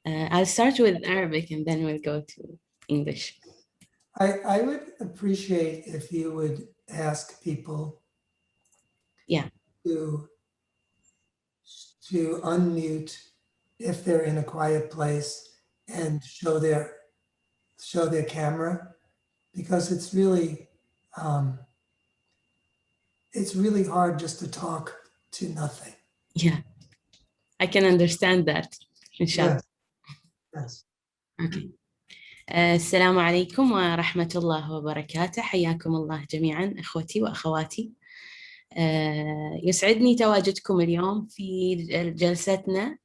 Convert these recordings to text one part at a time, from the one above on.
I'll start with Arabic and then we'll go to English. I would appreciate if you would ask people to unmute if they're in a quiet place and show their camera, because it's really hard just to talk to nothing. Yeah, I can understand that, inshallah. Yes. Okay. السلام عليكم ورحمة الله وبركاته. حياكم الله جميعا أخوتي وأخواتي. يسعدني تواجدكم اليوم في جلستنا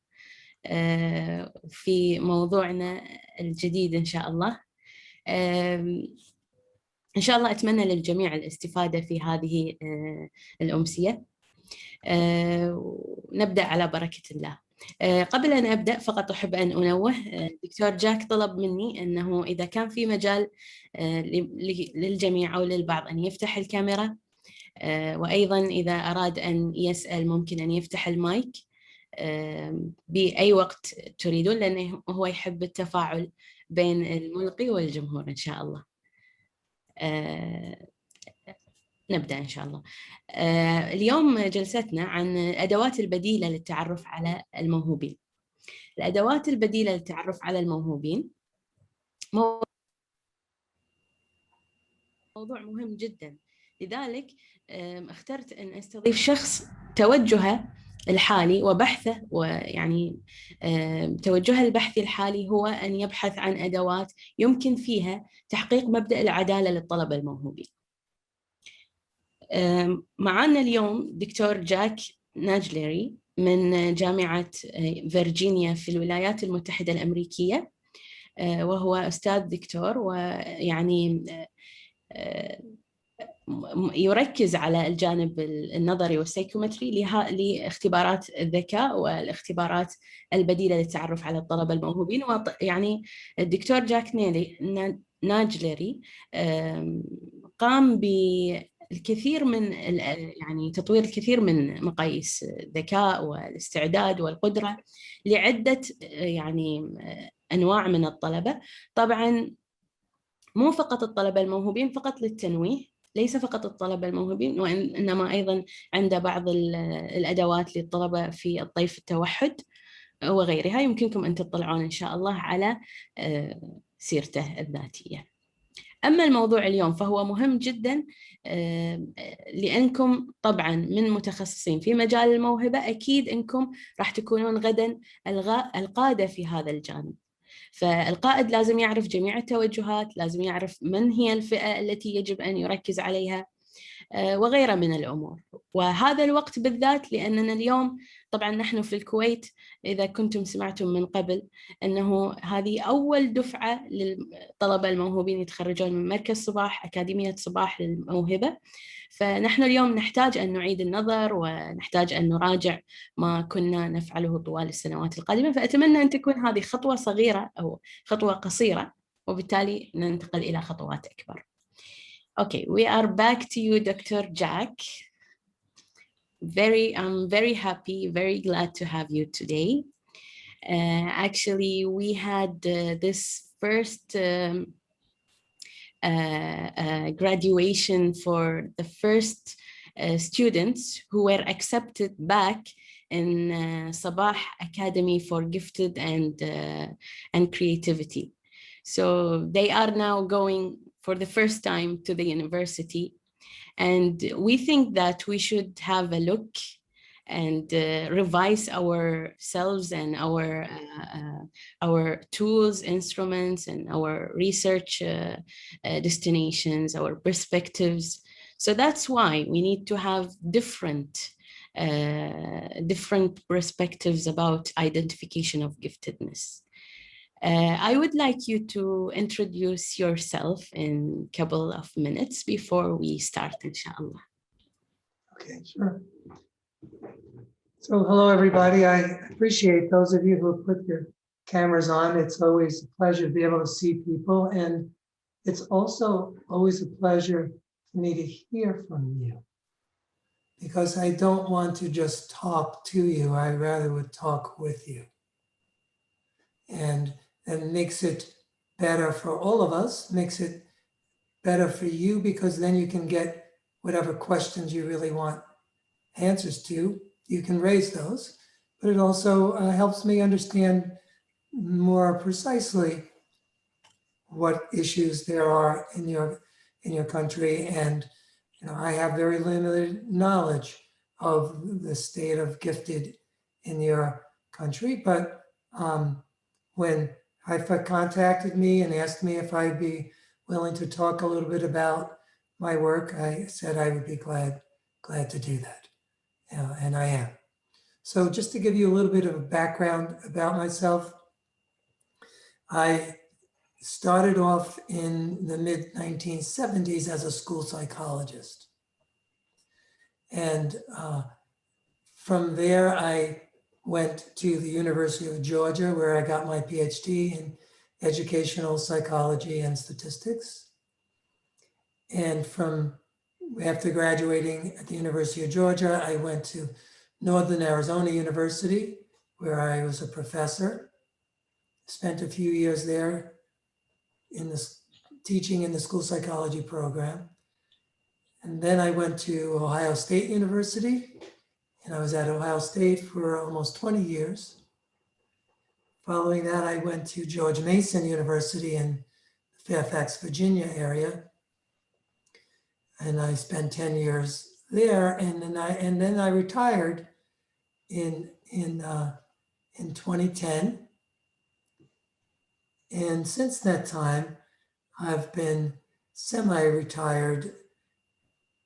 في موضوعنا الجديد إن شاء الله. إن شاء الله أتمنى للجميع الاستفادة في هذه الأمسية. نبدأ على بركة الله. قبل أن أبدأ فقط أحب أن أنوه، دكتور جاك طلب مني أنه إذا كان في مجال للجميع أو للبعض أن يفتح الكاميرا، وأيضا إذا أراد أن يسأل ممكن أن يفتح المايك بأي وقت تريدون، لأنه هو يحب التفاعل بين الملقي والجمهور إن شاء الله. نبدأ إن شاء الله. اليوم جلستنا عن الأدوات البديلة للتعرف على الموهوبين. الأدوات البديلة للتعرف على الموهوبين موضوع مهم جدا، لذلك اخترت أن أستضيف شخص توجهه الحالي وبحثه، ويعني توجهه البحثي الحالي هو أن يبحث عن أدوات يمكن فيها تحقيق مبدأ العدالة للطلبة الموهوبين. معنا اليوم دكتور جاك ناجليري من جامعة فيرجينيا في الولايات المتحدة الأمريكية، وهو أستاذ دكتور، ويعني يركز على الجانب النظري والسيكومتري لاختبارات الذكاء والاختبارات البديلة للتعرف على الطلبة الموهوبين. يعني الدكتور جاك ناجليري قام بالكثير من يعني تطوير الكثير من مقاييس الذكاء والاستعداد والقدرة لعدة يعني أنواع من الطلبة. طبعاً مو فقط الطلبة الموهوبين فقط للتنويه، ليس فقط الطلبة الموهوبين، وإنما أيضاً عند بعض الأدوات للطلبة في الطيف التوحد وغيرها. يمكنكم أن تطلعون إن شاء الله على سيرته الذاتية. أما الموضوع اليوم فهو مهم جداً، لأنكم طبعاً من متخصصين في مجال الموهبة، أكيد أنكم راح تكونون غداً القادة في هذا الجانب. فالقائد لازم يعرف جميع التوجهات، لازم يعرف من هي الفئة التي يجب أن يركز عليها وغيرها من الأمور. وهذا الوقت بالذات لأننا اليوم طبعا نحن في الكويت، إذا كنتم سمعتم من قبل أنه هذه أول دفعة للطلبة الموهوبين يتخرجون من مركز صباح، أكاديمية صباح للموهبة. فنحن اليوم نحتاج أن نعيد النظر ونحتاج أن نراجع ما كنا نفعله طوال السنوات القادمة. فأتمنى أن تكون هذه خطوة صغيرة أو خطوة قصيرة، وبالتالي ننتقل إلى خطوات أكبر. Okay, we are back to you, Dr. Jack. I'm very happy, very glad to have you today. Actually, we had this first graduation for the first students who were accepted back in Sabah Academy for Gifted and Creativity. So they are now going for the first time to the university, and we think that we should have a look and revise ourselves and our tools, instruments, and our research destinations, our perspectives. So that's why we need to have different perspectives about identification of giftedness. I would like you to introduce yourself in a couple of minutes before we start, inshallah. Okay, sure. So hello, everybody. I appreciate those of you who have put your cameras on. It's always a pleasure to be able to see people. And it's also always a pleasure for me to hear from you, because I don't want to just talk to you. I rather would talk with you. and makes it better for all of us, makes it better for you, because then you can get whatever questions you really want answers to, you can raise those. But it also helps me understand more precisely what issues there are in your country. And I have very limited knowledge of the state of gifted in your country. But when Haifa contacted me and asked me if I'd be willing to talk a little bit about my work, I said I would be glad to do that. And I am. So just to give you a little bit of a background about myself, I started off in the mid-1970s as a school psychologist. And from there, I went to the University of Georgia, where I got my PhD in educational psychology and statistics. And after graduating at the University of Georgia, I went to Northern Arizona University, where I was a professor. Spent a few years there teaching in the school psychology program. And then I went to Ohio State University, and I was at Ohio State for almost 20 years. Following that, I went to George Mason University in the Fairfax, Virginia area. And I spent 10 years there, and then I retired in 2010. And since that time, I've been semi-retired,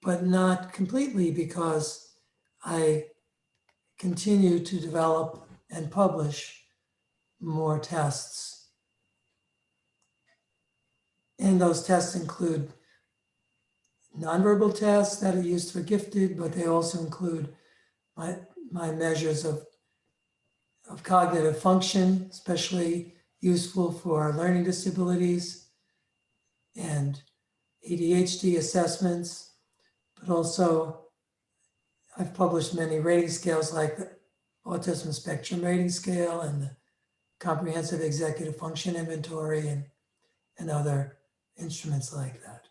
but not completely, because I continue to develop and publish more tests. And those tests include nonverbal tests that are used for gifted, but they also include my measures of cognitive function, especially useful for learning disabilities and ADHD assessments, but also I've published many rating scales like the Autism Spectrum Rating Scale and the Comprehensive Executive Function Inventory and other instruments like that.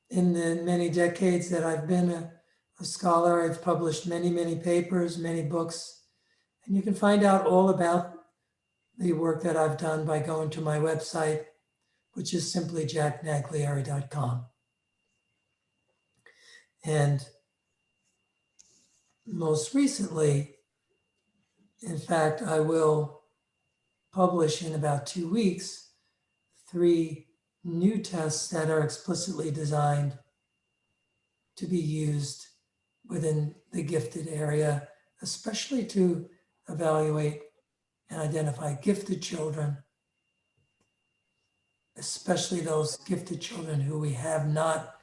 In the many decades that I've been a scholar, I've published many, many papers, many books, and you can find out all about the work that I've done by going to my website, which is simply jacknaglieri.com. And most recently, in fact, I will publish in about 2 weeks 3 new tests that are explicitly designed to be used within the gifted area, especially to evaluate and identify gifted children, especially those gifted children who we have not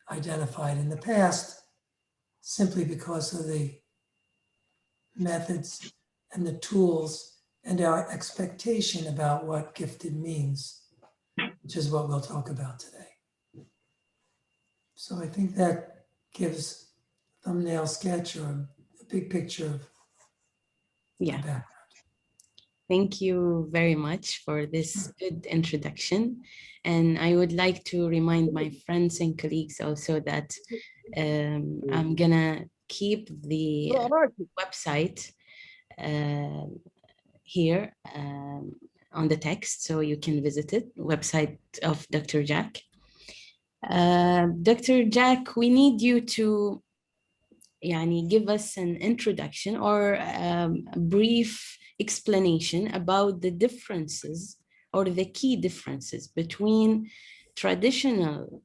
identified in the past, simply because of the methods and the tools and our expectation about what gifted means, which is what we'll talk about today. So I think that gives a thumbnail sketch or a big picture of my background. Thank you very much for this good introduction. And I would like to remind my friends and colleagues also that I'm gonna keep the website here on the text, so you can visit it, website of Dr. Jack. Dr. Jack, we need you to give us an introduction or a brief explanation about the differences or the key differences between traditional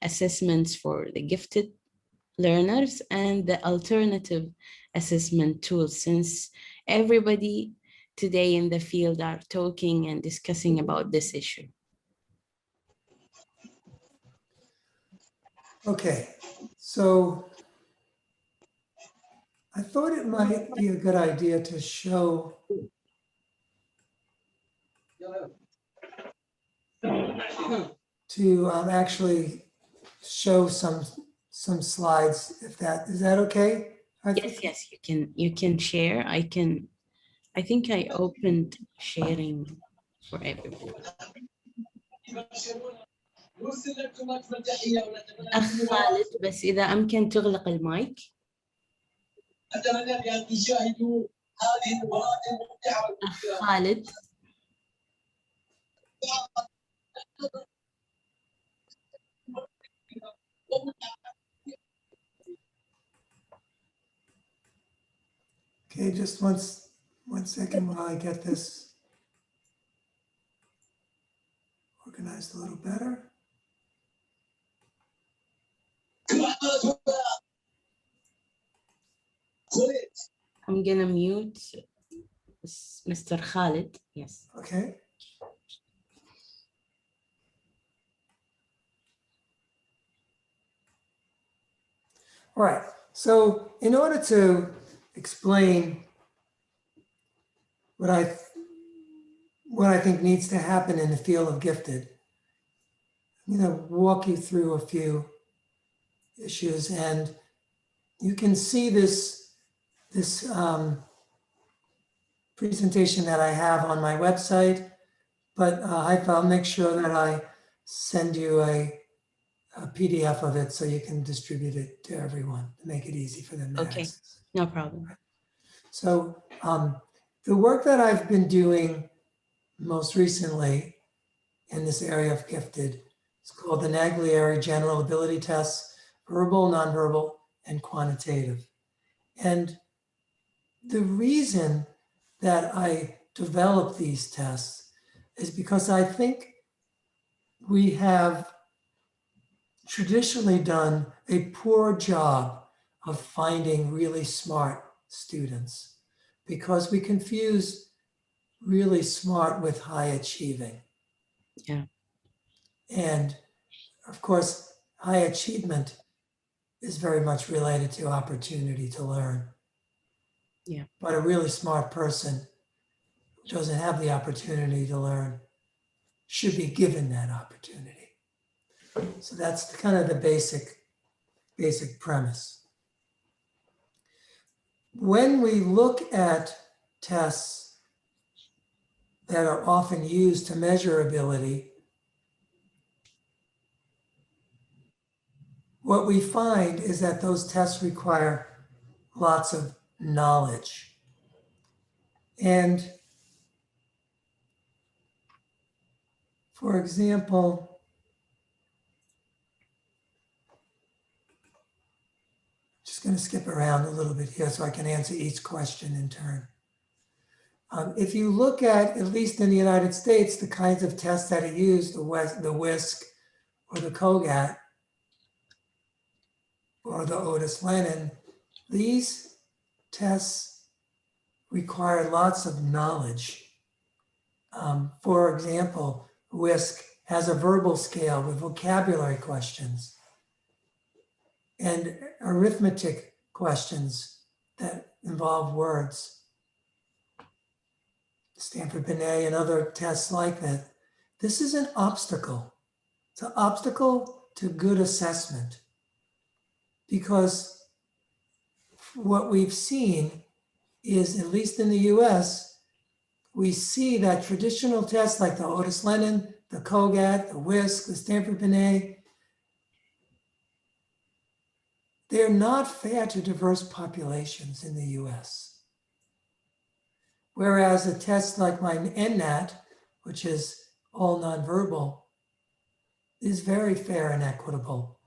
assessments for the gifted learners and the alternative assessment tools, since everybody today in the field are talking and discussing about this issue. Okay, so I thought it might be a good idea to show actually show some slides, if that is that okay? Yes, you can share. I can I think I opened sharing for everyone. أخ خالد بس إذا أمكن تغلق المايك. أخ خالد. Okay, just one second while I get this organized a little better. I'm gonna mute Mr. Khalid. Yes. Okay. All right. So in order to explain what I think needs to happen in the field of gifted, I'm going to walk you through a few issues, and you can see this presentation that I have on my website, but Haifa, I'll make sure that I send you a PDF of it so you can distribute it to everyone to make it easy for them to access. No problem. So the work that I've been doing most recently in this area of gifted is called the Naglieri General Ability Tests, verbal, nonverbal, and quantitative. And the reason that I developed these tests is because I think we have traditionally done a poor job of finding really smart students because we confuse really smart with high achieving. Yeah. And of course, high achievement is very much related to opportunity to learn. Yeah. But a really smart person who doesn't have the opportunity to learn should be given that opportunity. So that's kind of the basic premise. When we look at tests that are often used to measure ability, what we find is that those tests require lots of knowledge. And for example, just going to skip around a little bit here so I can answer each question in turn. If you look at least in the United States, the kinds of tests that are used, the WISC or the COGAT or the Otis Lennon, these tests require lots of knowledge. For example, WISC has a verbal scale with vocabulary questions and arithmetic questions that involve words. Stanford Binet and other tests like that. This is an obstacle. It's an obstacle to good assessment because what we've seen is, at least in the US, we see that traditional tests like the Otis Lennon, the COGAT, the WISC, the Stanford Binet, they're not fair to diverse populations in the US. Whereas a test like my NNAT, which is all nonverbal, is very fair and equitable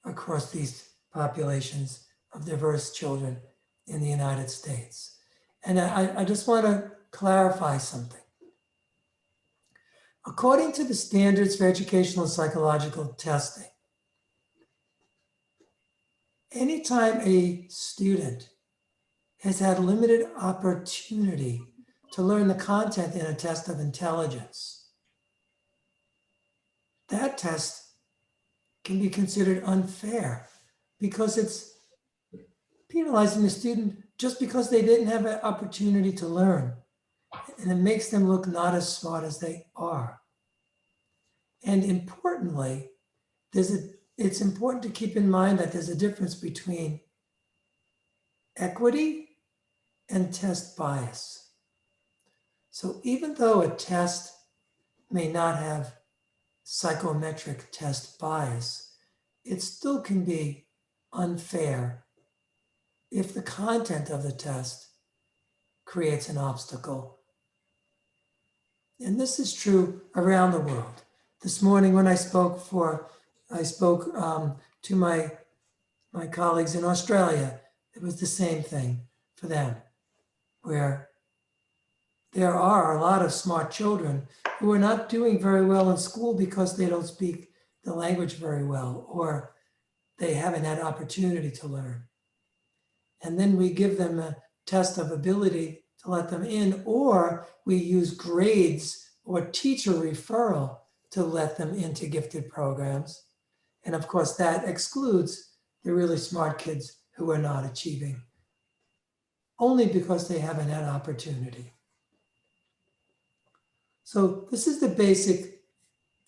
across these populations of diverse children in the United States. And I just want to clarify something. According to the standards for educational and psychological testing, anytime a student has had limited opportunity to learn the content in a test of intelligence, that test can be considered unfair because it's penalizing the student just because they didn't have an opportunity to learn. And it makes them look not as smart as they are. And importantly, it's important to keep in mind that there's a difference between equity and test bias. So even though a test may not have psychometric test bias, it still can be unfair if the content of the test creates an obstacle. And this is true around the world. This morning when I spoke to my colleagues in Australia, it was the same thing for them, where there are a lot of smart children who are not doing very well in school because they don't speak the language very well, or they haven't had opportunity to learn. And then we give them a test of ability to let them in, or we use grades or teacher referral to let them into gifted programs. And of course, that excludes the really smart kids who are not achieving, only because they haven't had opportunity. So this is the basic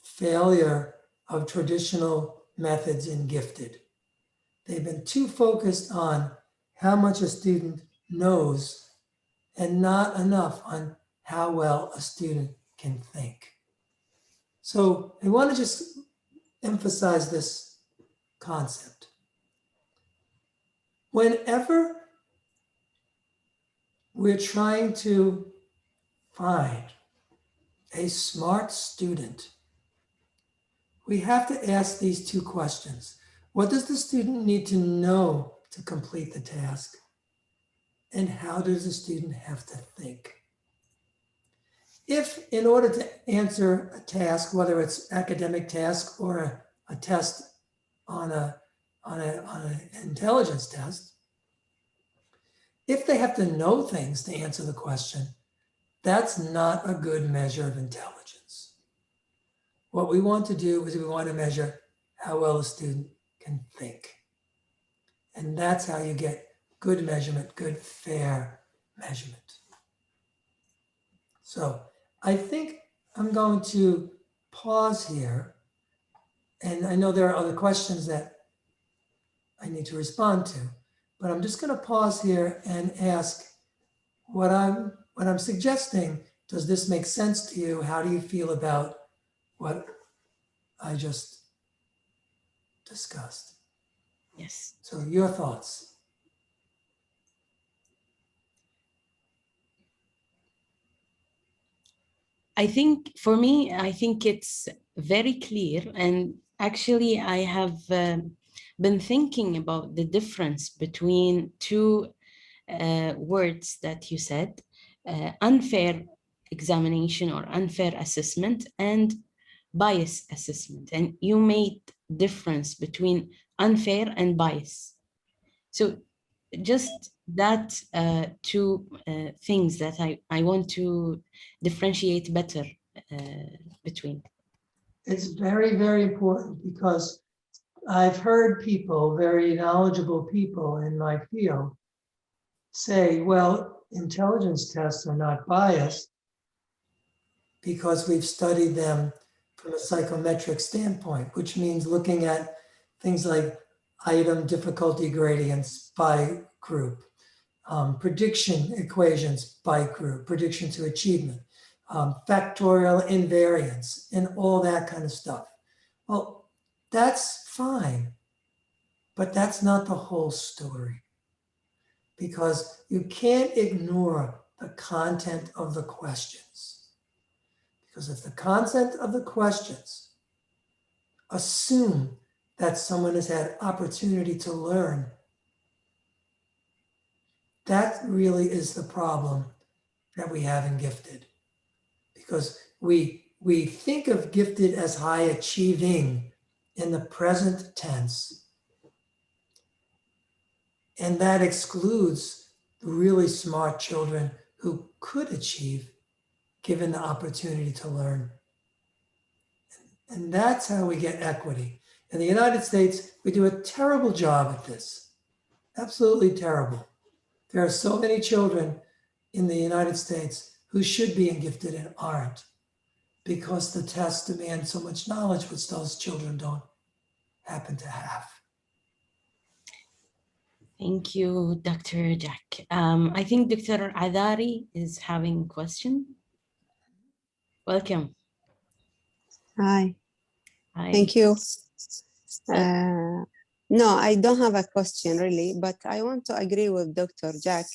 failure of traditional methods in gifted. They've been too focused on how much a student knows and not enough on how well a student can think. So I want to just emphasize this concept. Whenever we're trying to find a smart student, we have to ask these two questions. What does the student need to know to complete the task? And how does the student have to think? If in order to answer a task, whether it's academic task or a test on an intelligence test, if they have to know things to answer the question, that's not a good measure of intelligence. What we want to do is we want to measure how well a student can think. And that's how you get good measurement, good, fair measurement. So I think I'm going to pause here. And I know there are other questions that I need to respond to, but I'm just going to pause here and ask what I'm suggesting. Does this make sense to you? How do you feel about what I just discussed? Yes. So your thoughts. I think for me, I think it's very clear. And actually, I have been thinking about the difference between two words that you said, unfair examination or unfair assessment and bias assessment. And you made difference between unfair and bias. So just that two things that I want to differentiate better between. It's very, very important because I've heard people, very knowledgeable people in my field, say, well, intelligence tests are not biased because we've studied them from a psychometric standpoint, which means looking at things like item difficulty gradients by group, prediction equations by group, prediction to achievement, factorial invariance, and all that kind of stuff. Well, that's fine, but that's not the whole story, because you can't ignore the content of the questions. Because if the content of the questions assume that someone has had opportunity to learn, that really is the problem that we have in gifted. Because we think of gifted as high achieving in the present tense. And that excludes the really smart children who could achieve given the opportunity to learn. And that's how we get equity. In the United States, we do a terrible job at this. Absolutely terrible. There are so many children in the United States who should be in gifted and aren't, because the tests demand so much knowledge, which those children don't happen to have. Thank you, Dr. Jack. I think Dr. Adari is having a question. Welcome. Hi. Hi. Thank you. No, I don't have a question really, but I want to agree with Dr. Jack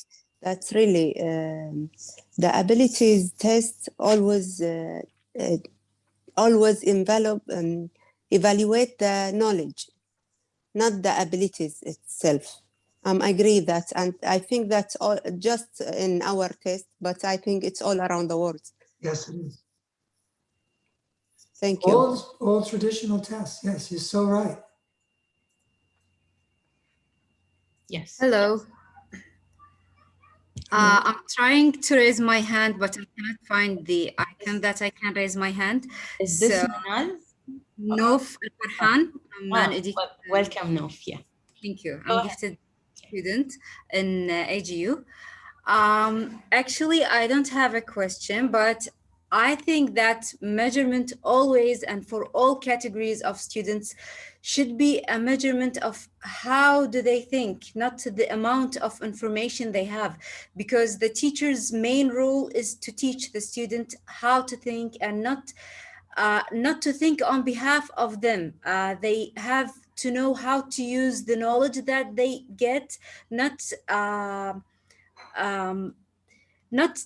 that really the abilities test always evaluate the knowledge, not the abilities itself. I agree that, and I think that's all just in our test, but I think it's all around the world. Yes, it is. Thank you. All traditional tests. Yes, you're so right. Yes. Hello. I'm trying to raise my hand, but I cannot find the icon that I can raise my hand. Is this So, Manal? Nof Al-Farhan, I'm an educator. Welcome, Nof. Yeah. Thank you. Go I'm a ahead. gifted student in AGU. Actually, I don't have a question, but I think that measurement always and for all categories of students should be a measurement of how do they think, not the amount of information they have, because the teacher's main role is to teach the student how to think and not to think on behalf of them. They have to know how to use the knowledge that they get, not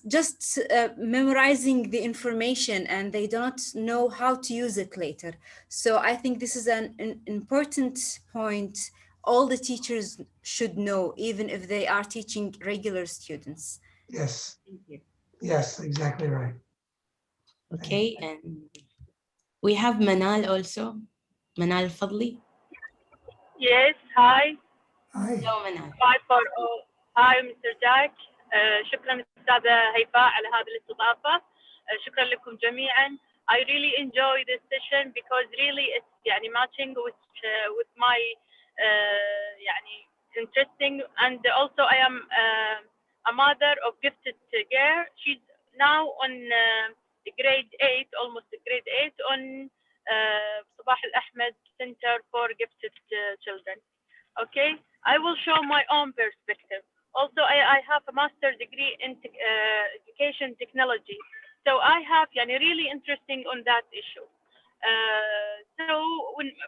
just memorizing the information, and they don't know how to use it later. So I think this is an important point all the teachers should know, even if they are teaching regular students. Yes. Thank you. Yes, exactly right. Okay, and we have Manal also. Manal Fadli. Yes, hi. Hi. Hello, Manal. Hi for all. Hi, Mr. Jack. شكرا أستاذة هيفاء على هذه الاستضافة. شكرا لكم جميعا. I really enjoy this session because really it's يعني matching with my يعني interesting, and also I am a mother of gifted girl. She's now on grade 8, almost grade 8 on صباح الأحمد Center for Gifted Children. Okay, I will show my own perspective. Also, I have a master's degree in education technology, so I have really interesting on that issue. So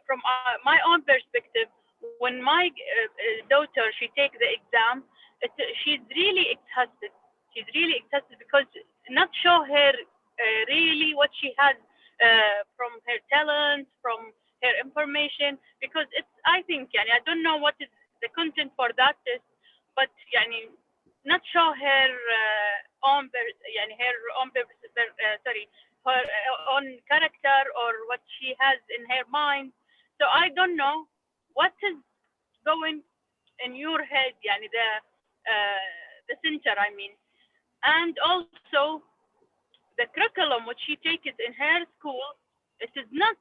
from my own perspective, when my daughter, she takes the exam, she's really exhausted. She's really exhausted because not show her really what she has from her talents, from her information, because it's, I think, I don't know what is the content for that test, but not show her own, her own character or what she has in her mind. So I don't know what is going in your head, the center, I mean, and also the curriculum which she takes in her school, it is not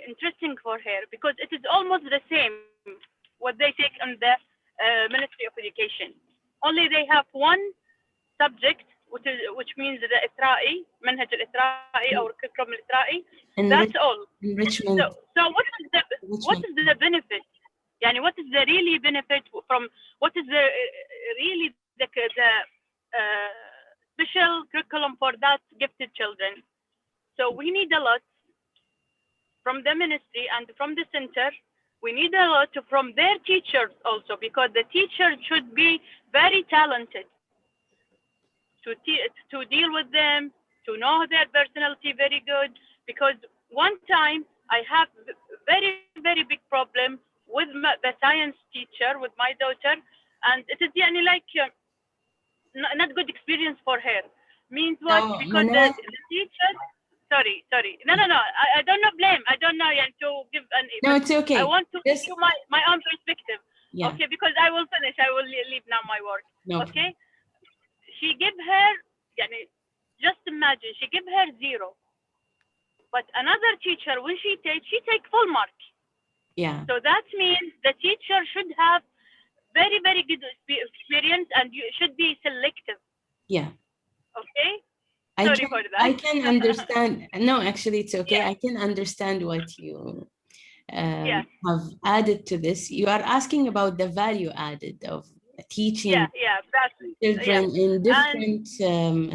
interesting for her because it is almost the same what they take in the Ministry of Education. Only they have one subject which means the إثرائي, منهج الإثرائي or curriculum الإثرائي. That's all. Enrichment. So what is the benefit? What is the really benefit from what is the really the special curriculum for that gifted children? So we need a lot from the ministry and from the center. We need a lot from their teachers also, because the teachers should be very talented to deal with them, to know their personality very good. Because one time I have very, very big problem with the science teacher, with my daughter, and it is not good experience for her. Means what? No, because the teacher, sorry. No. I don't know blame. I don't know to give an. No, it's okay. I want to give you my own perspective. Yeah. Okay, because I will finish. I will leave now my work. No okay. She give her, just imagine, she give her 0. But another teacher, when she take full mark. Yeah. So that means the teacher should have very, very good experience, and you should be selective. Yeah. Okay. Sorry for that. I can understand. No, actually, it's okay. I can understand what you have added to this. You are asking about the value added of teaching children in different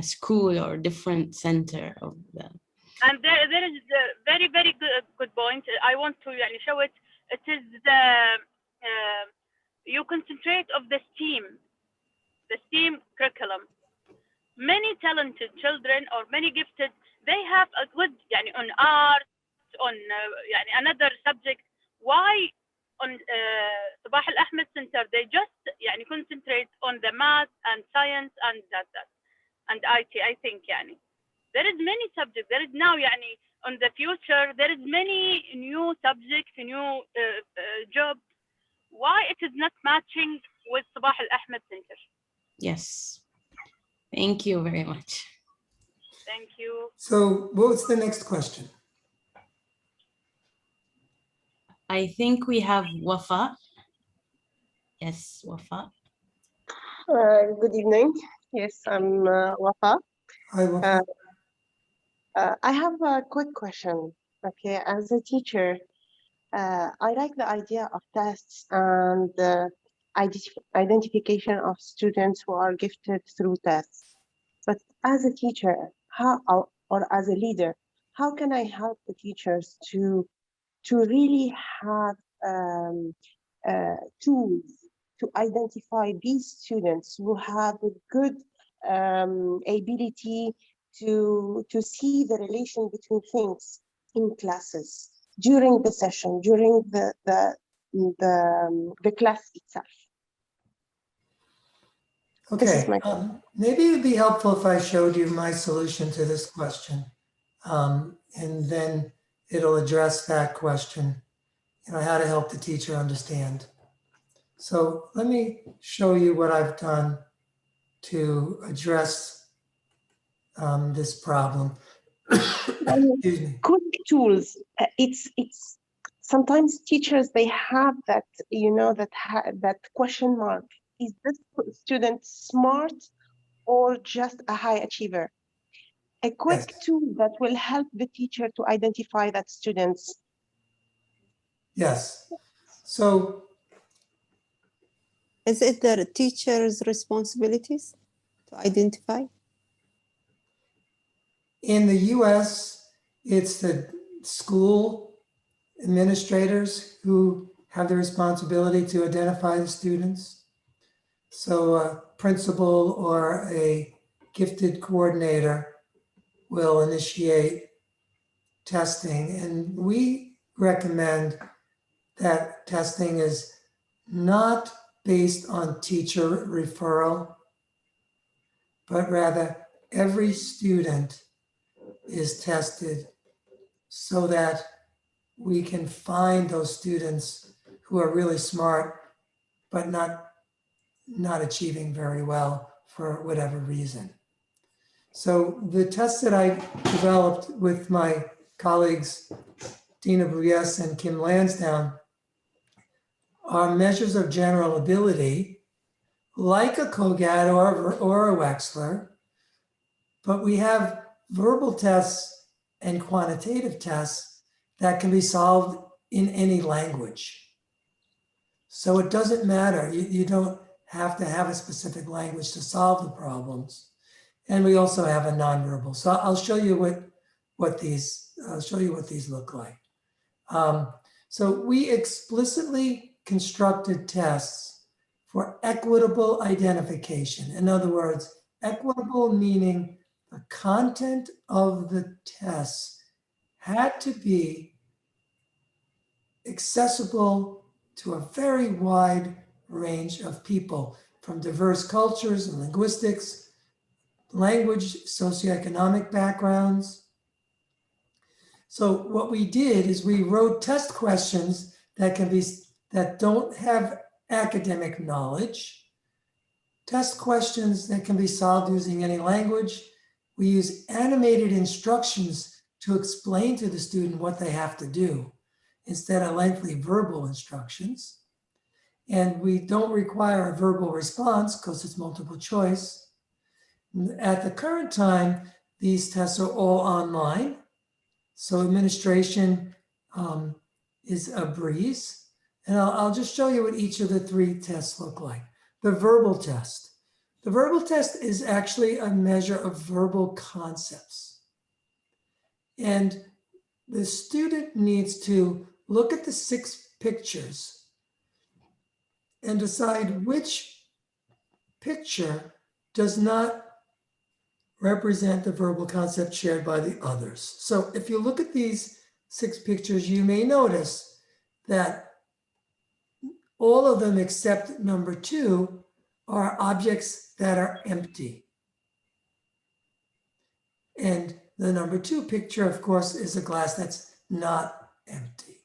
school or different center of the. And there is a very, very good point. I want to show it. It is the you concentrate of the STEAM curriculum. Many talented children or many gifted, they have a good on art, on another subject. Why on Sabah Al Ahmed Center they just concentrate on the math and science and that and IT? I think there is many subjects. There is now on the future there is many new subjects, new jobs. Why it is not matching with Sabah Al Ahmed Center? Yes, thank you very much. Thank you. So what's the next question? I think we have Wafa. Yes, Wafa. Good evening. Yes, I'm Wafa. Hi, Wafa. I have a quick question. Okay, as a teacher, I like the idea of tests and identification of students who are gifted through tests. But as a teacher, or as a leader, how can I help the teachers to really have tools to identify these students who have a good ability to see the relation between things in classes during the session, during the class itself? Okay, maybe it would be helpful if I showed you my solution to this question, and then it'll address that question, how to help the teacher understand. So let me show you what I've done to address this problem. Excuse me. Quick tools. It's sometimes teachers, they have that that question mark. Is this student smart or just a high achiever? A quick tool that will help the teacher to identify that students. Yes. So is it the teacher's responsibilities to identify? In the US, it's the school administrators who have the responsibility to identify the students. So a principal or a gifted coordinator will initiate testing, and we recommend that testing is not based on teacher referral, but rather every student is tested so that we can find those students who are really smart, but not achieving very well for whatever reason. So the tests that I developed with my colleagues, Dina Bruyes and Kim Lansdowne, are measures of general ability, like a COGAT or a Wechsler, but we have verbal tests and quantitative tests that can be solved in any language. So it doesn't matter. You don't have to have a specific language to solve the problems. And we also have a nonverbal. So I'll show you what these look like. So we explicitly constructed tests for equitable identification. In other words, equitable meaning the content of the tests had to be accessible to a very wide range of people from diverse cultures and linguistics, language, socioeconomic backgrounds. So what we did is we wrote test questions that don't have academic knowledge, test questions that can be solved using any language. We use animated instructions to explain to the student what they have to do instead of lengthy verbal instructions. And we don't require a verbal response because it's multiple choice. At the current time, these tests are all online. So administration is a breeze. And I'll just show you what each of the three tests look like. The verbal test. The verbal test is actually a measure of verbal concepts. And the student needs to look at the 6 pictures and decide which picture does not represent the verbal concept shared by the others. So if you look at these 6 pictures, you may notice that all of them except number 2 are objects that are empty. And the number 2 picture, of course, is a glass that's not empty.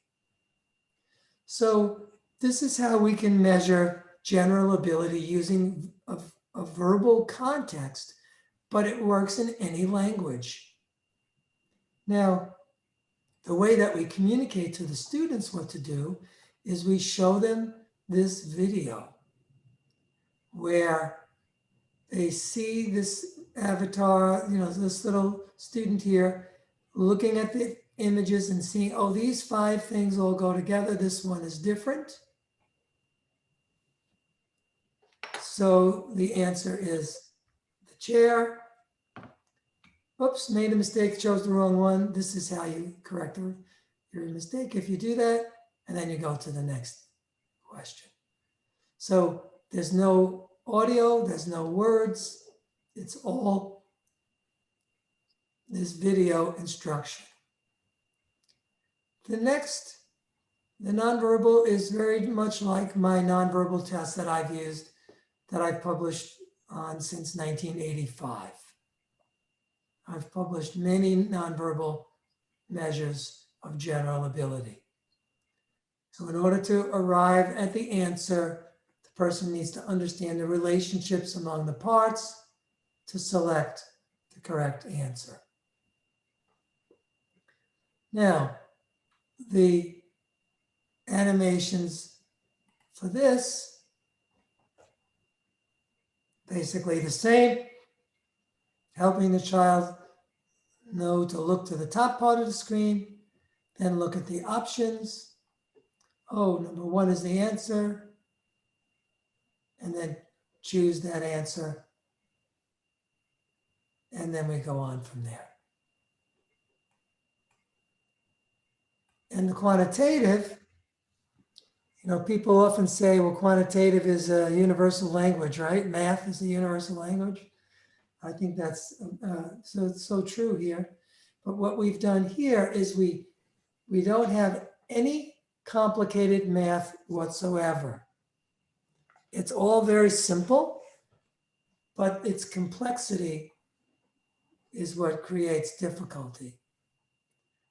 So this is how we can measure general ability using a verbal context, but it works in any language. Now, the way that we communicate to the students what to do is we show them this video where they see this avatar, you know, this little student here looking at the images and seeing, oh, these 5 things all go together. This one is different. So the answer is the chair. Oops, made a mistake, chose the wrong one. This is how you correct your mistake. If you do that, and then you go to the next question. So there's no audio, there's no words. It's all this video instruction. The next, the nonverbal is very much like my nonverbal test that I've used, that I've published on since 1985. I've published many nonverbal measures of general ability. So in order to arrive at the answer, the person needs to understand the relationships among the parts to select the correct answer. Now, the animations for this, basically the same, helping the child know to look to the top part of the screen, then look at the options. Oh, number 1 is the answer, and then choose that answer, and then we go on from there. And the quantitative, you know, people often say, well, quantitative is a universal language, right? Math is a universal language. I think that's so true here. But what we've done here is we don't have any complicated math whatsoever. It's all very simple, but its complexity is what creates difficulty.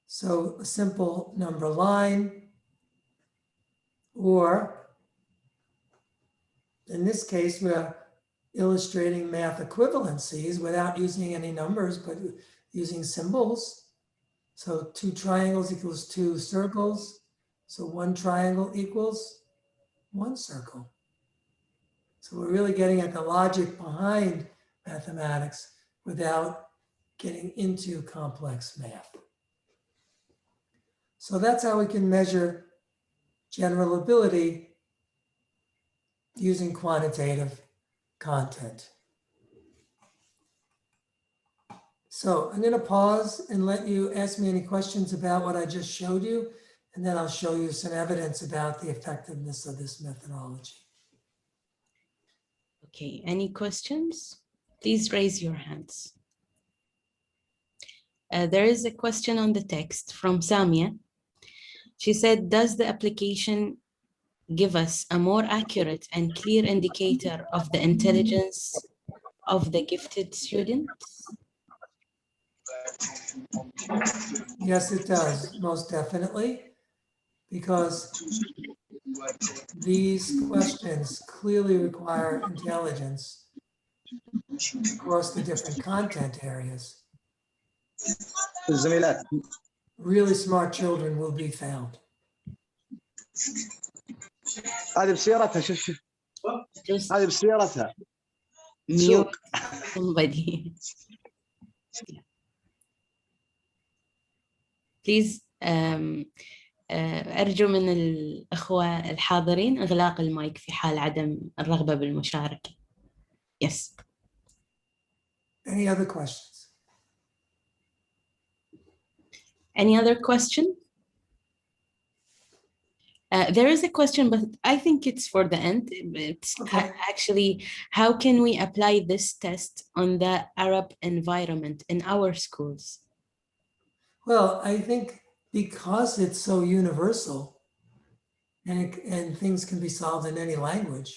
So a simple number line, or in this case, we're illustrating math equivalencies without using any numbers, but using symbols. So 2 triangles equals 2 circles. So 1 triangle equals 1 circle. So we're really getting at the logic behind mathematics without getting into complex math. So that's how we can measure general ability using quantitative content. So I'm going to pause and let you ask me any questions about what I just showed you, and then I'll show you some evidence about the effectiveness of this methodology. Okay, any questions? Please raise your hands. There is a question on the text from Samia. She said, does the application give us a more accurate and clear indicator of the intelligence of the gifted students? Yes, it does, most definitely, because these questions clearly require intelligence across the different content areas. Really smart children will be found. هذه بسيارتها شوف هذه بسيارتها Mute somebody. Please أرجو من الأخوة الحاضرين إغلاق المايك في حال عدم الرغبة بالمشاركة. Yes. Any other questions? Any other question? There is a question, but I think it's for the end. It's Okay. actually, how can we apply this test on the Arab environment in our schools? Well, I think because it's so universal and things can be solved in any language,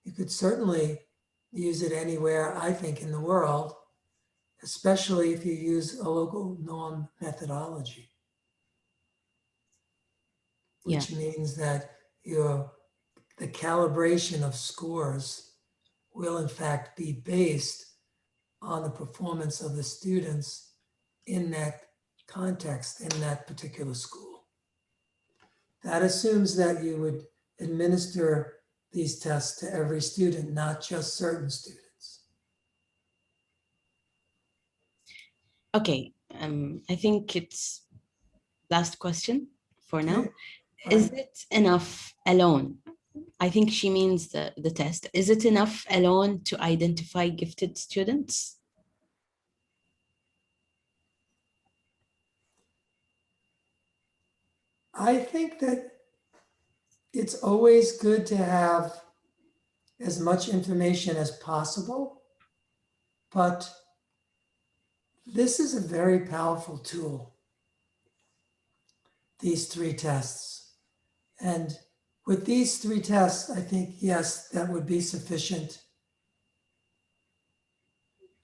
you could certainly use it anywhere, I think, in the world, especially if you use a local norm methodology. Which means that the calibration of scores will in fact be based on the performance of the students in that context, in that particular school. That assumes that you would administer these tests to every student, not just certain students. Okay, I think it's last question for now. Okay. Is it enough alone? I think she means the test. Is it enough alone to identify gifted students? I think that it's always good to have as much information as possible, but this is a very powerful tool, these 3 tests. And with these 3 tests, I think, yes, that would be sufficient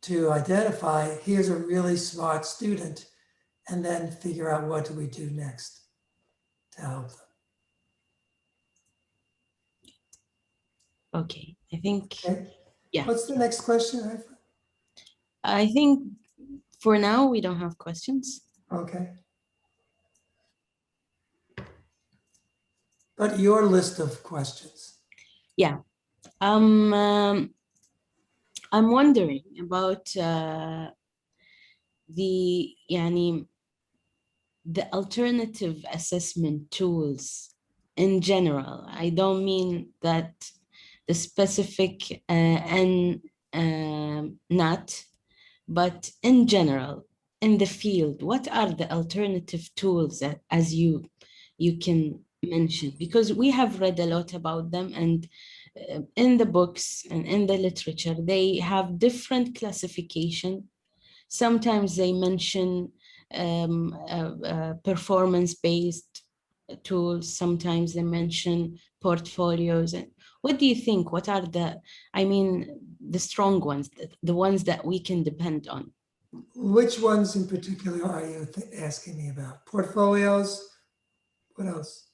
to identify, here's a really smart student, and then figure out what do we do next to help them. Okay, I think, Okay. yeah. What's the next question, Haifa? I think for now we don't have questions. Okay. But your list of questions. Yeah. I'm wondering about the alternative assessment tools in general. I don't mean that the specific NAT, but in general, in the field, what are the alternative tools that, as you can mention? Because we have read a lot about them, and in the books and in the literature, they have different classification. Sometimes they mention performance-based tools. Sometimes they mention portfolios. And what do you think? What are the strong ones, the ones that we can depend on? Which ones in particular are you asking me about? Portfolios? What else?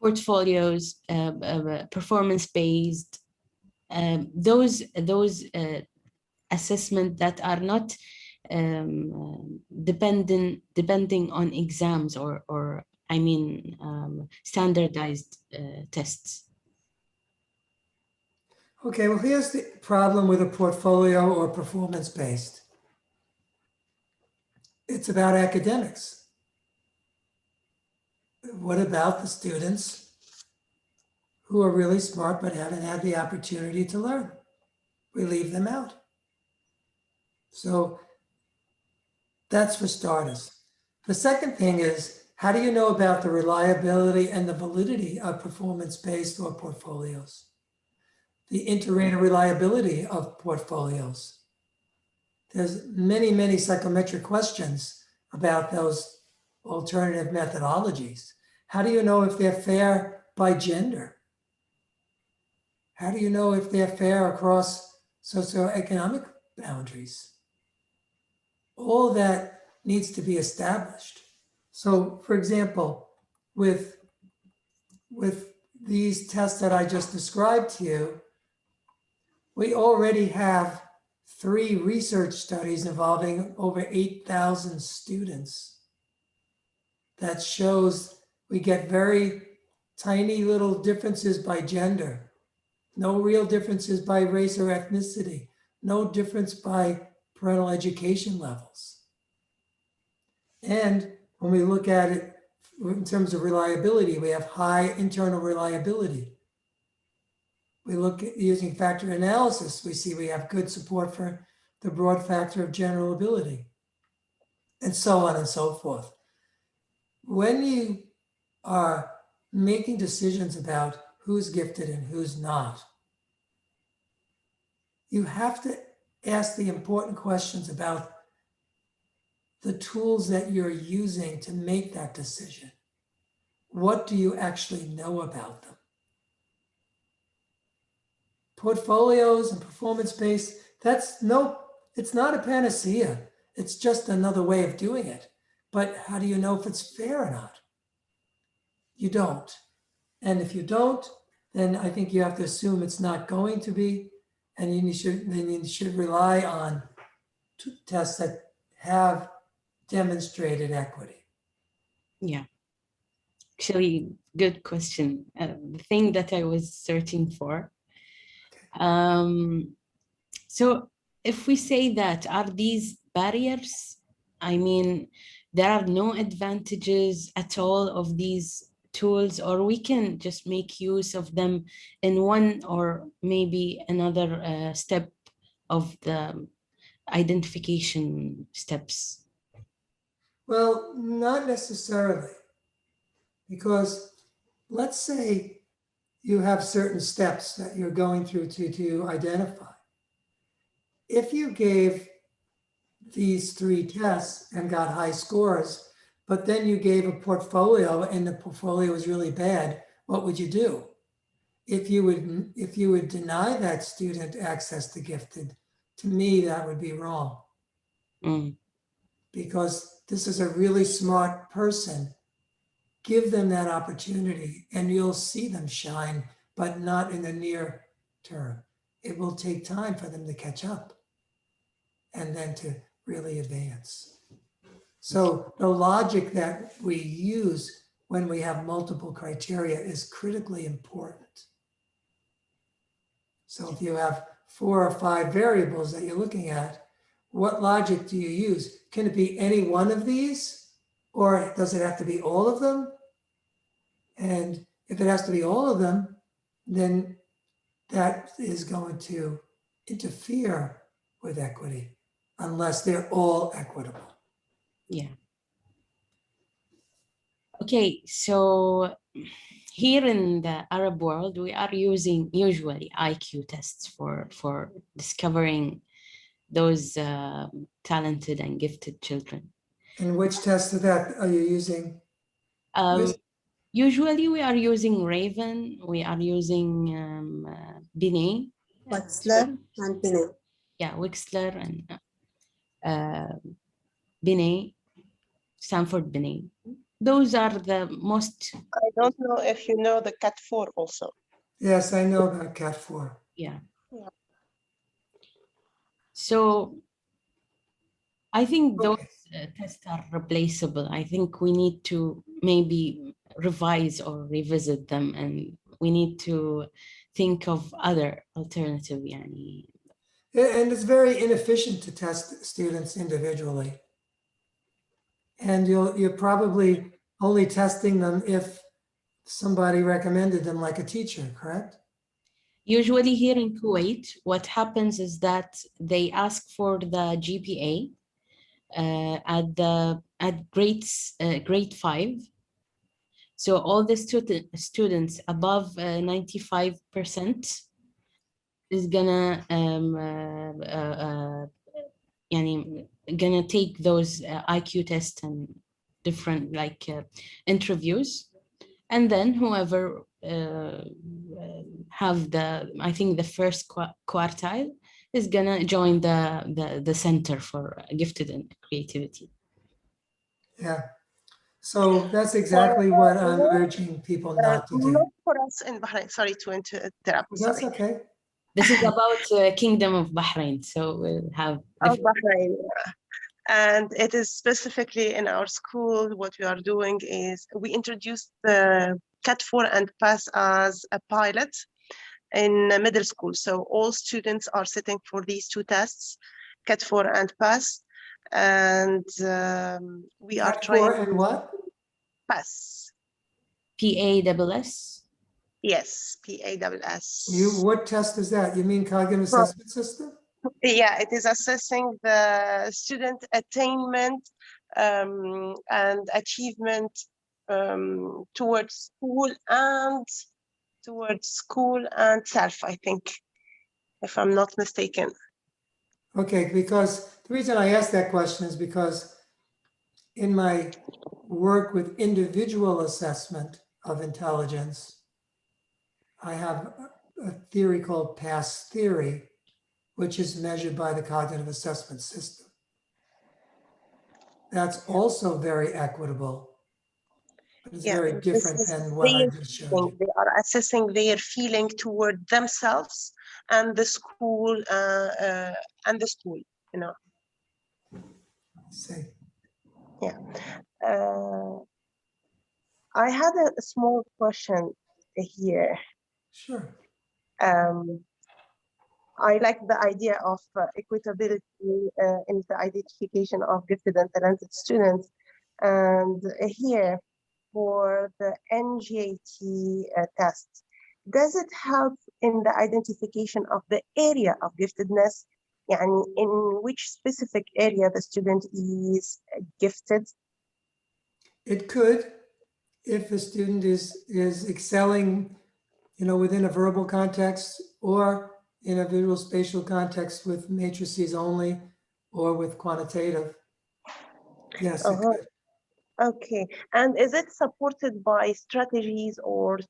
Portfolios, performance-based, those assessment that are not depending on exams or standardized tests. Okay, well, here's the problem with a portfolio or performance-based. It's about academics. What about the students who are really smart but haven't had the opportunity to learn? We leave them out. So that's for starters. The second thing is, how do you know about the reliability and the validity of performance-based or portfolios? The inter-rater reliability of portfolios. There's many, many psychometric questions about those alternative methodologies. How do you know if they're fair by gender? How do you know if they're fair across socioeconomic boundaries? All that needs to be established. So, for example, with these tests that I just described to you, we already have 3 research studies involving over 8,000 students that shows we get very tiny little differences by gender, no real differences by race or ethnicity, no difference by parental education levels. And when we look at it in terms of reliability, we have high internal reliability. We look at using factor analysis, we see we have good support for the broad factor of general ability, and so on and so forth. When you are making decisions about who's gifted and who's not, you have to ask the important questions about the tools that you're using to make that decision. What do you actually know about them? Portfolios and performance-based, it's not a panacea. It's just another way of doing it. But how do you know if it's fair or not? You don't. And if you don't, then I think you have to assume it's not going to be, and you should rely on tests that have demonstrated equity. Yeah. Actually, good question. The thing that I was searching for. So if we say that, are these barriers? I mean, there are no advantages at all of these tools, or we can just make use of them in one or maybe another step of the identification steps? Well, not necessarily, because let's say you have certain steps that you're going through to identify. If you gave these 3 tests and got high scores, but then you gave a portfolio and the portfolio was really bad, what would you do? If you would deny that student access to gifted, to me, that would be wrong. Because this is a really smart person. Give them that opportunity and you'll see them shine, but not in the near term. It will take time for them to catch up and then to really advance. So the logic that we use when we have multiple criteria is critically important. So if you have 4 or 5 variables that you're looking at, what logic do you use? Can it be any one of these, or does it have to be all of them? And if it has to be all of them, then that is going to interfere with equity unless they're all equitable. Yeah. Okay, so here in the Arab world, we are using usually IQ tests for discovering those talented and gifted children. And which test of that are you using? Usually we are using Raven, we are using Binet. Wexler and Binet. Yeah, Wexler and Binet, Stanford Binet. Those are the most. I don't know if you know the CAT4 also. Yes, I know about CAT4. Yeah. So I think those tests are replaceable. I think we need to maybe revise or revisit them, and we need to think of other alternative. Yani. And it's very inefficient to test students individually. And you're probably only testing them if somebody recommended them, like a teacher, correct? Usually here in Kuwait, what happens is that they ask for the GPA at grade 5. So all the students above 95% is gonna gonna take those IQ tests and different interviews, and then whoever have I think the first quartile is gonna join the Center for Gifted and Creativity. Yeah. So that's exactly what I'm urging people not to do. Not for us in Bahrain. Sorry to interrupt. That's okay. This is about Kingdom of Bahrain, so we'll have. Bahrain, yeah. And it is specifically in our school. What we are doing is we introduced the CAT4 and PASS as a pilot in middle school. So all students are sitting for these 2 tests, CAT4 and PASS, and we are trying. CAT4 and what? PASS. PASS? Yes, PASS. What test is that? You mean cognitive assessment system? Yeah, it is assessing the student attainment and achievement towards school and self, I think, if I'm not mistaken. Okay, because the reason I asked that question is because in my work with individual assessment of intelligence, I have a theory called PASS theory, which is measured by the cognitive assessment system. That's also very equitable, but it's very different than what I just showed you. They are assessing their feeling toward themselves and the school, you know. See. Yeah. I had a small question here. Sure. I like the idea of equitability in the identification of gifted and talented students. And here, for the NGAT test, does it help in the identification of the area of giftedness? Yani in which specific area the student is gifted? It could, if the student is excelling, you know, within a verbal context or in a visual spatial context with matrices only or with quantitative. Yes, it could. Okay, and is it supported by strategies or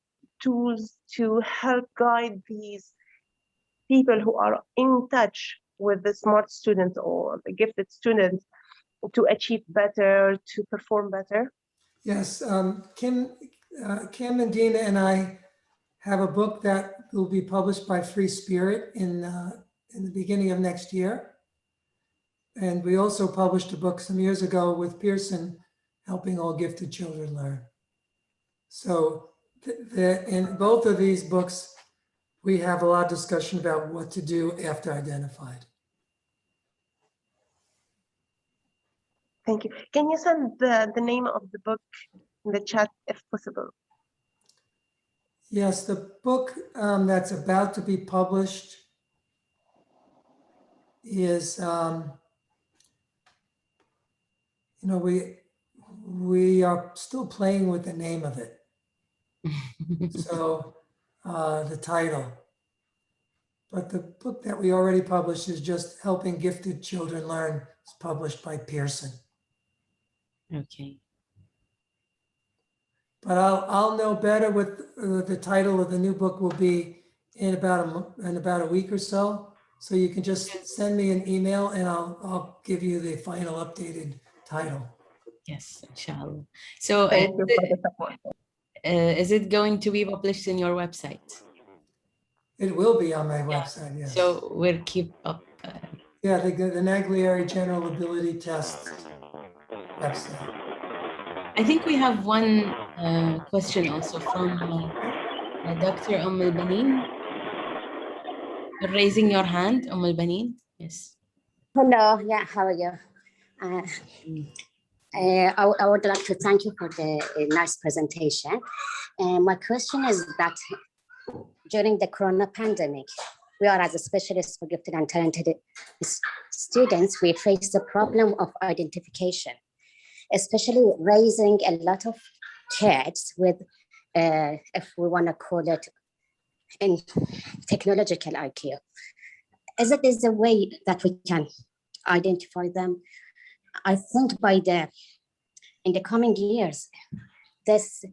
tools to help guide these people who are in touch with the smart students or the gifted students to achieve better, to perform better? Yes, Kim and Dina and I have a book that will be published by Free Spirit in the beginning of next year. And we also published a book some years ago with Pearson, Helping All Gifted Children Learn. So in both of these books, we have a lot of discussion about what to do after identified. Thank you. Can you send the name of the book in the chat if possible? Yes, the book that's about to be published is, you know, we are still playing with the name of it. So the title. But the book that we already published is just Helping Gifted Children Learn. It's published by Pearson. Okay. But I'll know better what the title of the new book will be in about a week or so. So you can just send me an email and I'll give you the final updated title. Yes, inshallah. So is it going to be published in your website? It will be on my website, yes. So we'll keep up. Yeah, the Naglieri General Ability Test website. I think we have one question also from Dr. Al-Banin. You're raising your hand, Al-Banin. Yes. Hello, yeah, how are you? I would like to thank you for the nice presentation. My question is that during the Corona pandemic, we are as a specialist for gifted and talented students, we face the problem of identification, especially raising a lot of kids with, if we want to call it, in technological IQ. Is it a way that we can identify them? I think in the coming years, this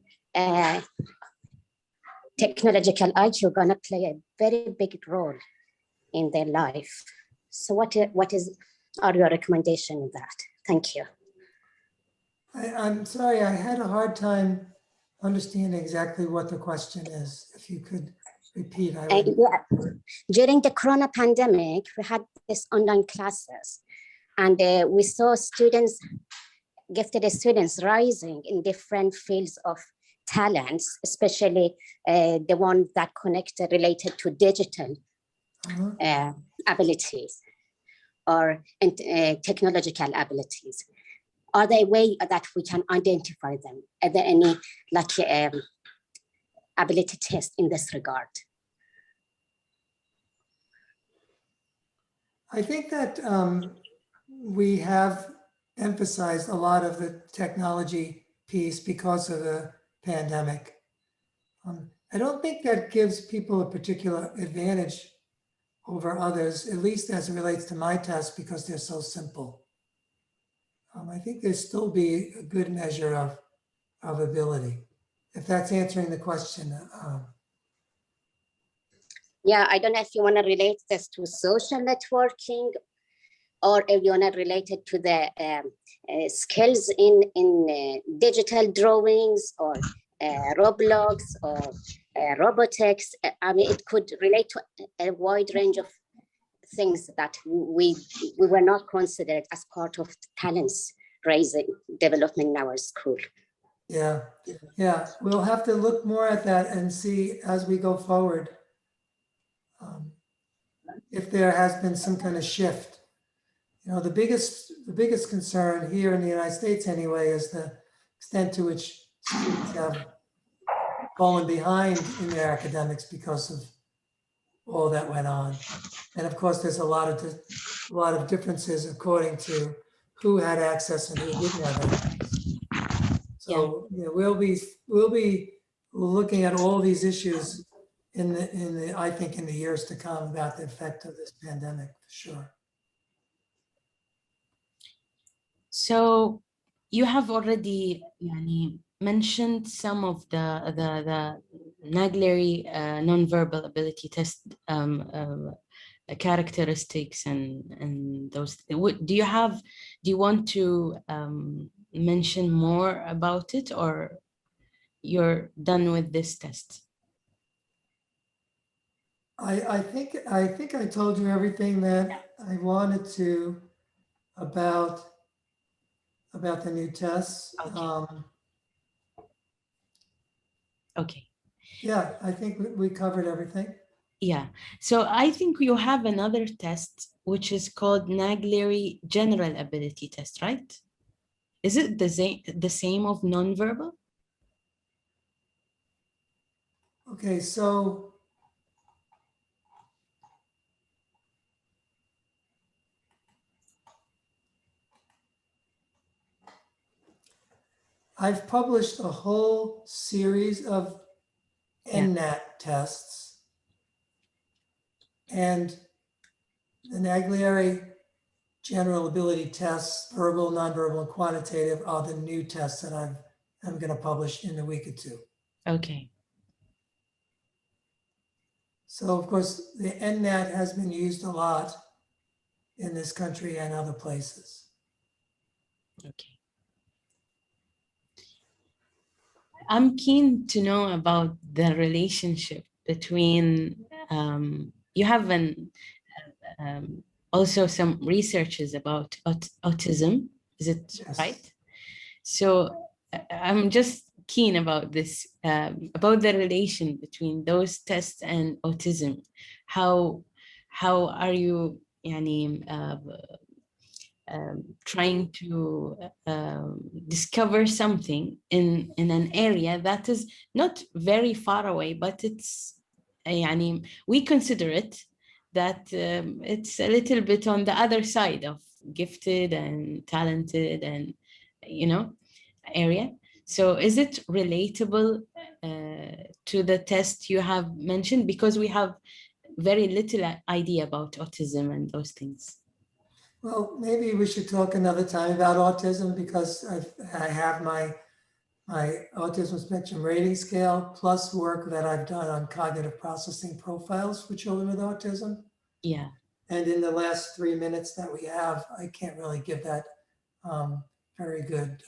technological IQ gonna play a very big role in their life. So what are your recommendations in that? Thank you. I'm sorry, I had a hard time understanding exactly what the question is. If you could repeat. Yeah. During the Corona pandemic, we had this online classes and we saw gifted students rising in different fields of talents, especially the one that related to digital abilities or technological abilities. are there a way that we can identify them? Are there any like ability tests in this regard? I think that we have emphasized a lot of the technology piece because of the pandemic. I don't think that gives people a particular advantage over others, at least as it relates to my tests, because they're so simple. I think there'd still be a good measure of ability, if that's answering the question. Yeah, I don't know if you want to relate this to social networking, or if you want to relate it to the skills in digital drawings or Roblox or robotics. I mean, it could relate to a wide range of things that we were not considered as part of talents raising development in our school. Yeah, we'll have to look more at that and see as we go forward if there has been some kind of shift. You know, the biggest concern here in the United States anyway is the extent to which students have fallen behind in their academics because of all that went on. And of course, there's a lot of differences according to who had access and who didn't have access. So yeah, we'll be looking at all these issues in the I think in the years to come about the effect of this pandemic, for sure. So you have already mentioned some of the Naglieri nonverbal ability test characteristics and those. Do you want to mention more about it, or you're done with this test? I think I told you everything that I wanted to about the new tests. Okay. Yeah, I think we covered everything. Yeah, so I think you have another test which is called Naglieri General Ability Test, right? Is it the same of nonverbal? Okay, so I've published a whole series of NNAT tests, and the Naglieri General Ability Tests, verbal, nonverbal, and quantitative, are the new tests that I'm going to publish in a week or two. Okay. So of course, the NNAT has been used a lot in this country and other places. Okay. I'm keen to know about the relationship between, you have also some researches about autism, is it Yes. right? So I'm just keen about this, about the relation between those tests and autism. How are you trying to discover something in an area that is not very far away, but it's we consider it that it's a little bit on the other side of gifted and talented and area. So is it relatable to the test you have mentioned? Because we have very little idea about autism and those things. Well, maybe we should talk another time about autism, because I have my autism spectrum rating scale plus work that I've done on cognitive processing profiles for children with autism. Yeah. And in the last 3 minutes that we have, I can't really give that very good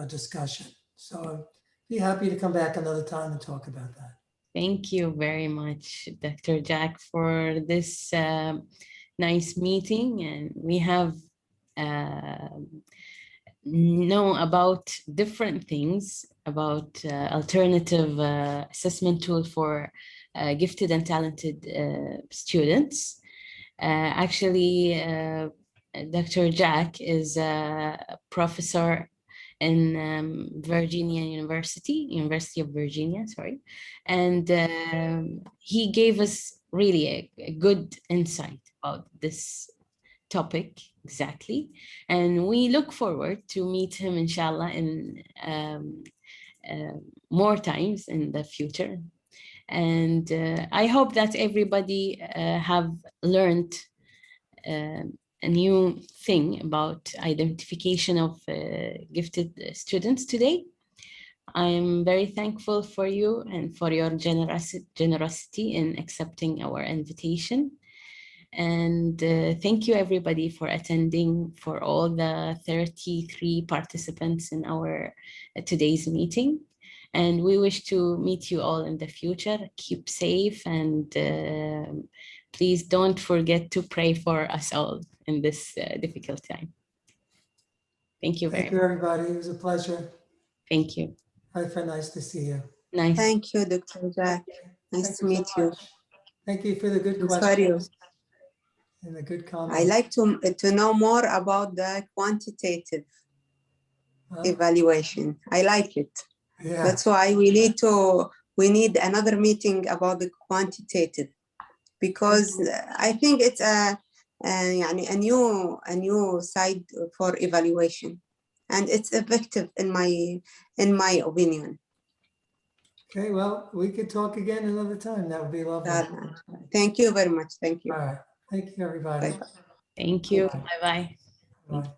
discussion. So I'd be happy to come back another time and talk about that. Thank you very much, Dr. Jack, for this nice meeting. And we have know about different things about alternative assessment tool for gifted and talented students. Actually, Dr. Jack is a professor in University of Virginia, sorry. And he gave us really a good insight about this topic exactly. And we look forward to meet him, inshallah, in more times in the future. And I hope that everybody have learned a new thing about identification of gifted students today. I'm very thankful for you and for your generosity in accepting our invitation. And thank you everybody for attending, for all the 33 participants in our today's meeting. And we wish to meet you all in the future. Keep safe, and please don't forget to pray for us all in this difficult time. Thank you very much. Thank you, everybody. It was a pleasure. Thank you. Haifa, nice to see you. Nice. Thank you, Dr. Jack. Nice Thank to meet so you. much. Thank you for the good I'm sorry. questions and the good comments. I like to know more about the quantitative evaluation. I like it. Yeah. That's why we need another meeting about the quantitative, because I think it's a new side for evaluation, and it's effective in my opinion. Okay, well, we could talk again another time. That would be lovely. Thank you very much. Thank you. All right. Thank you, everybody. Bye-bye. Thank you. Bye-bye. Bye.